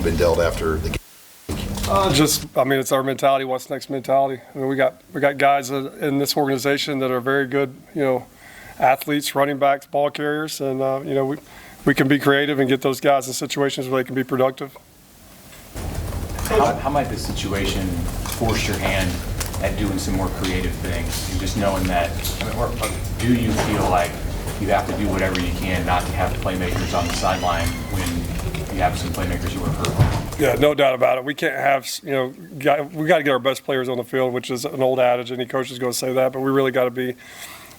been dealt after the game? It's our mentality. What's next mentality? I mean, we got guys in this organization that are very good, athletes, running backs, ball carriers, and we can be creative and get those guys in situations where they can be productive. How might this situation force your hand at doing some more creative things, and just knowing that, or do you feel like you have to do whatever you can not to have playmakers on the sideline when you have some playmakers who are hurt? Yeah, no doubt about it. We can't have, we got to get our best players on the field, which is an old adage. Any coach is going to say that, but we really got to be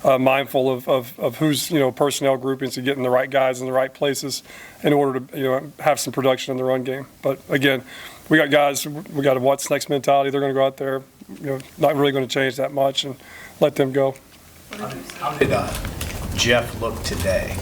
mindful of who's, personnel groupings to getting the right guys in the right places in order to, have some production in the run game. But again, we got guys, we got a what's next mentality. They're going to go out there, not really going to change that much and let them go. How did Jeff look today?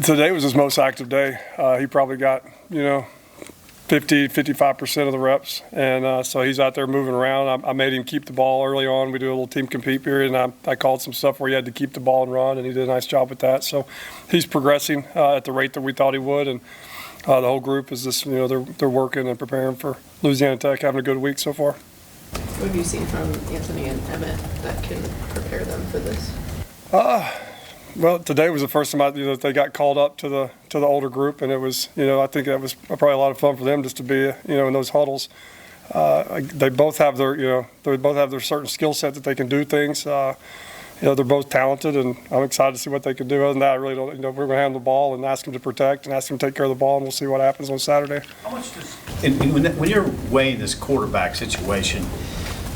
Today was his most active day. He probably got, 55% of the reps. And so he's out there moving around. I made him keep the ball early on. We do a little team compete period, and I called some stuff where he had to keep the ball and run, and he did a nice job with that. So he's progressing at the rate that we thought he would. And the whole group is just, they're working and preparing for Louisiana Tech, having a good week so far. What have you seen from Anthony and Emmett that can prepare them for this? Well, today was the first time they got called up to the older group, and it was, I think that was probably a lot of fun for them just to be, in those huddles. They both have their certain skill set that they can do things. They're both talented, and I'm excited to see what they can do. Other than that, I really don't. We're going to hand the ball and ask them to protect and ask them to take care of the ball, and we'll see what happens on Saturday. How much does, when you're weighing this quarterback situation,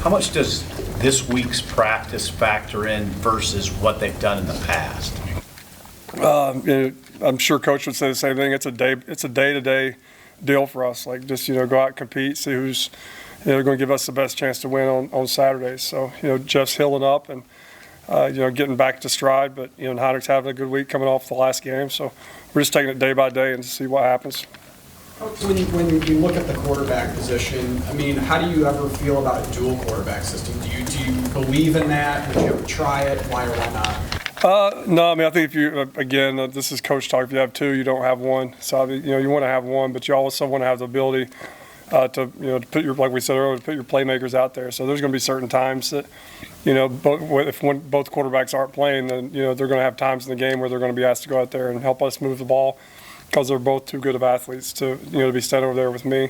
how much does this week's practice factor in versus what they've done in the past? I'm sure Coach would say the same thing. It's a day-to-day deal for us. Like, just go out and compete, see who's going to give us the best chance to win on Saturdays. So Jeff's healing up and getting back to stride, but Heinrich's having a good week coming off the last game. So we're just taking it day by day and to see what happens. When you look at the quarterback position, I mean, how do you ever feel about a dual quarterback system? Do you believe in that? Would you ever try it? Why or why not? No, I mean, I think if you, this is coach talk. If you have two, you don't have one. So, you want to have one, but you also want to have the ability to put your, like we said earlier, to put your playmakers out there. So there's going to be certain times that, if both quarterbacks aren't playing, then, they're going to have times in the game where they're going to be asked to go out there and help us move the ball, because they're both too good of athletes to be standing over there with me.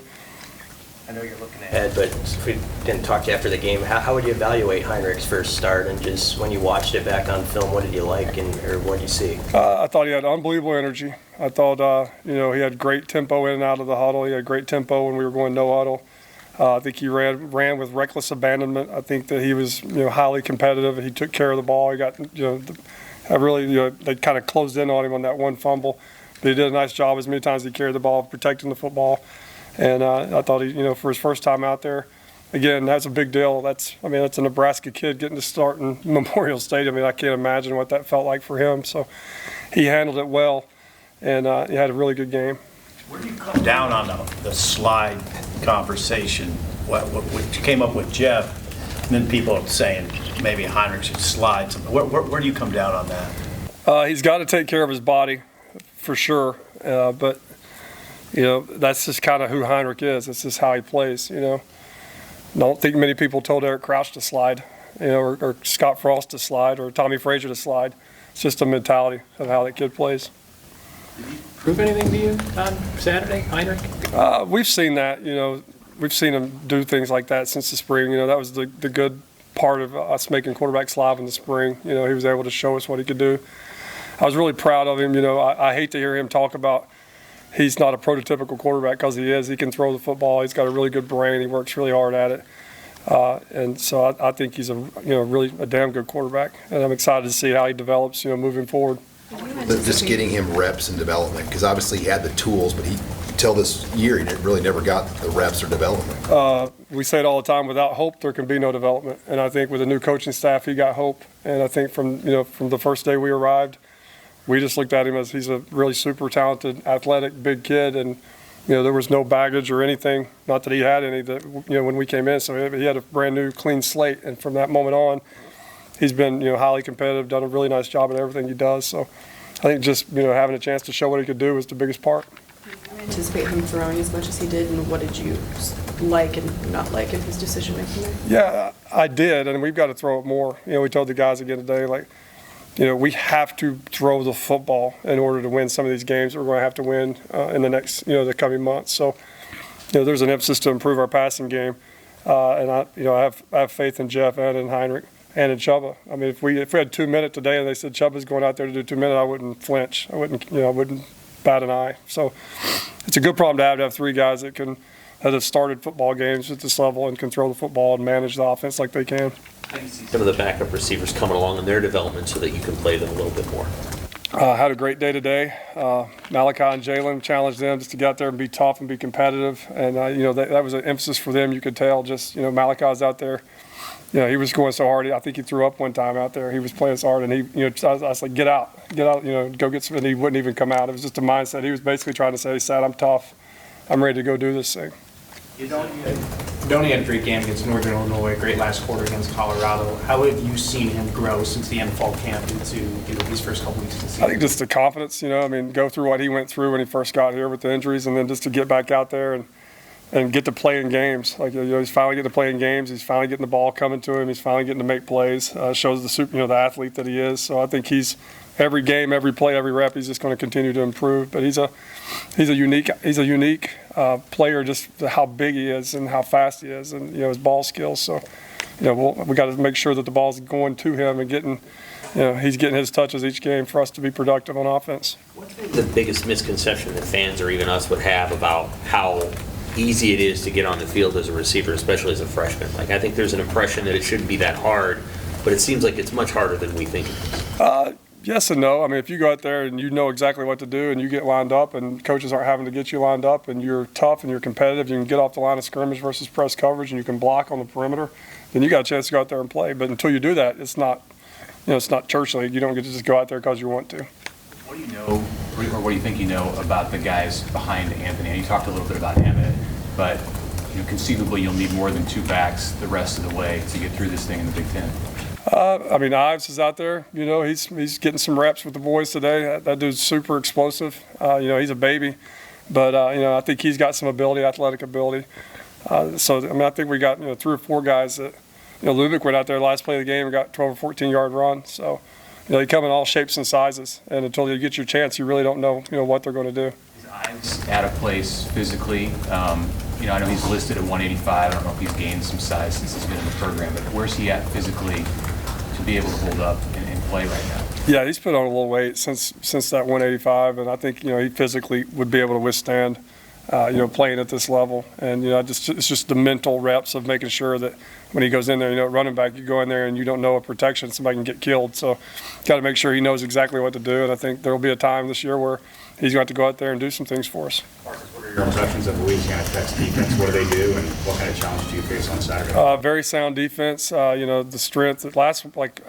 I know you're looking ahead, but if we didn't talk to you after the game, how would you evaluate Heinrich's first start? And just when you watched it back on film, what did you like or what did you see? I thought he had unbelievable energy. I thought, he had great tempo in and out of the huddle. He had great tempo when we were going no huddle. I think he ran with reckless abandonment. I think that he was, highly competitive. He took care of the ball. He got, they kind of closed in on him on that one fumble. But he did a nice job as many times as he carried the ball, protecting the football. And I thought he, for his first time out there, again, that's a big deal. That's a Nebraska kid getting to start in Memorial Stadium. I mean, I can't imagine what that felt like for him. So he handled it well, and he had a really good game. Where do you come down on the slide conversation? What came up with Jeff, and then people are saying maybe Heinrich should slide something. Where do you come down on that? He's got to take care of his body, for sure. But that's just kind of who Heinrich is. It's just how he plays. Don't think many people told Eric Crouch to slide, or Scott Frost to slide, or Tommy Frazier to slide. It's just a mentality of how that kid plays. Did he prove anything to you on Saturday, Heinrich? We've seen that. We've seen him do things like that since the spring. That was the good part of us making quarterbacks live in the spring. He was able to show us what he could do. I was really proud of him. I hate to hear him talk about he's not a prototypical quarterback, because he is. He can throw the football. He's got a really good brain. He works really hard at it. And so I think he's really a damn good quarterback. And I'm excited to see how he develops, moving forward. Just getting him reps and development, because obviously he had the tools, but until this year, he really never got the reps or development. We say it all the time, without hope, there can be no development. And I think with the new coaching staff, he got hope. And I think from the first day we arrived, we just looked at him as he's a really super talented, athletic, big kid, and there was no baggage or anything. Not that he had any that when we came in. So he had a brand new, clean slate, and from that moment on, he's been highly competitive, done a really nice job at everything he does. So I think just having a chance to show what he could do was the biggest part. I mean, anticipate him throwing as much as he did, and what did you like and not like in his decision-making there? Yeah, I did, and we've got to throw it more. We told the guys again today, like, we have to throw the football in order to win some of these games that we're going to have to win in the next, the coming months. So, there's an emphasis to improve our passing game, and I have faith in Jeff and in Heinrich and in Chubba. I mean, if we had 2 minutes today and they said Chubba's going out there to do 2 minutes, I wouldn't flinch. I wouldn't bat an eye. So, it's a good problem to have 3 guys that have started football games at this level and can throw the football and manage the offense like they can. Some of the backup receivers coming along in their development so that you can play them a little bit more. Had a great day today. Malachi and Jalen challenged them just to get out there and be tough and be competitive. And, that was an emphasis for them. You could tell just, Malachi's out there. He was going so hard. I think he threw up one time out there. He was playing so hard. And I was like, get out, go get some. And he wouldn't even come out. It was just a mindset. He was basically trying to say, hey, Sat, I'm tough. I'm ready to go do this thing. Donnie had a great game against Northern Illinois, great last quarter against Colorado. How have you seen him grow since the end of fall camp into these first couple weeks of the season? I think just the confidence, go through what he went through when he first got here with the injuries, and then just to get back out there and get to play in games. Like, he's finally getting to play in games. He's finally getting the ball coming to him. He's finally getting to make plays. Shows the athlete that he is. So I think he's every game, every play, every rep, he's just going to continue to improve. But he's a unique player, just how big he is and how fast he is, and his ball skills. So we got to make sure that the ball's going to him and getting. He's getting his touches each game for us to be productive on offense. What's the biggest misconception that fans or even us would have about how easy it is to get on the field as a receiver, especially as a freshman? Like, I think there's an impression that it shouldn't be that hard, but it seems like it's much harder than we think it is. Yes and no. I mean, if you go out there and you know exactly what to do and you get lined up and coaches aren't having to get you lined up and you're tough and you're competitive, you can get off the line of scrimmage versus press coverage and you can block on the perimeter, then you got a chance to go out there and play. But until you do that, it's not church league. You don't get to just go out there because you want to. What do you know, or what do you think you know about the guys behind Anthony? And you talked a little bit about Emmett, but conceivably you'll need more than 2 backs the rest of the way to get through this thing in the Big Ten. Ives is out there. He's getting some reps with the boys today. That dude's super explosive. He's a baby, but I think he's got some athletic ability. I think we got 3 or 4 guys that Lubick went out there last play of the game and got 12 or 14-yard run. So they come in all shapes and sizes, and until you get your chance, you really don't know what they're going to do. Is Ives out of place physically? I know he's listed at 185. I don't know if he's gained some size since he's been in the program, but where's he at physically to be able to hold up and play right now? Yeah, he's put on a little weight since that 185, and I think he physically would be able to withstand playing at this level. And it's just the mental reps of making sure that when he goes in there, running back, you go in there and you don't know a protection, somebody can get killed. So got to make sure he knows exactly what to do. And I think there will be a time this year where he's going to have to go out there and do some things for us. Marcus, what are your impressions of Louisiana Tech's defense? What do they do, and what kind of challenge do you face on Saturday? Very sound defense. The strength. I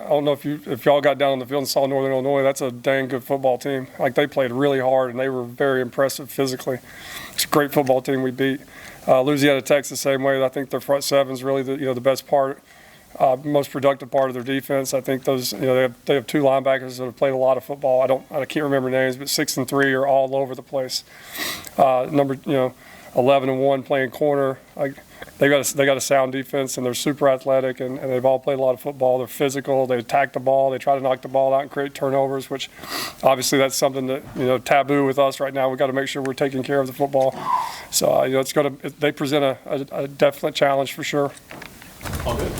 don't know if y'all got down on the field and saw Northern Illinois. That's a dang good football team. Like, they played really hard and they were very impressive physically. It's a great football team we beat. Louisiana Tech's the same way. I think their front seven's really the best part. Most productive part of their defense. I think those, they have 2 linebackers that have played a lot of football. I can't remember names, but 6 and 3 are all over the place. 11 and 1 playing corner. They got a sound defense, and they're super athletic, and they've all played a lot of football. They're physical. They attack the ball. They try to knock the ball out and create turnovers, which obviously that's something that taboo with us right now. We've got to make sure we're taking care of the football. So they present a definite challenge for sure. All good.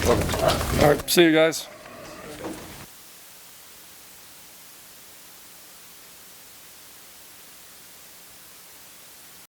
All right, see you guys.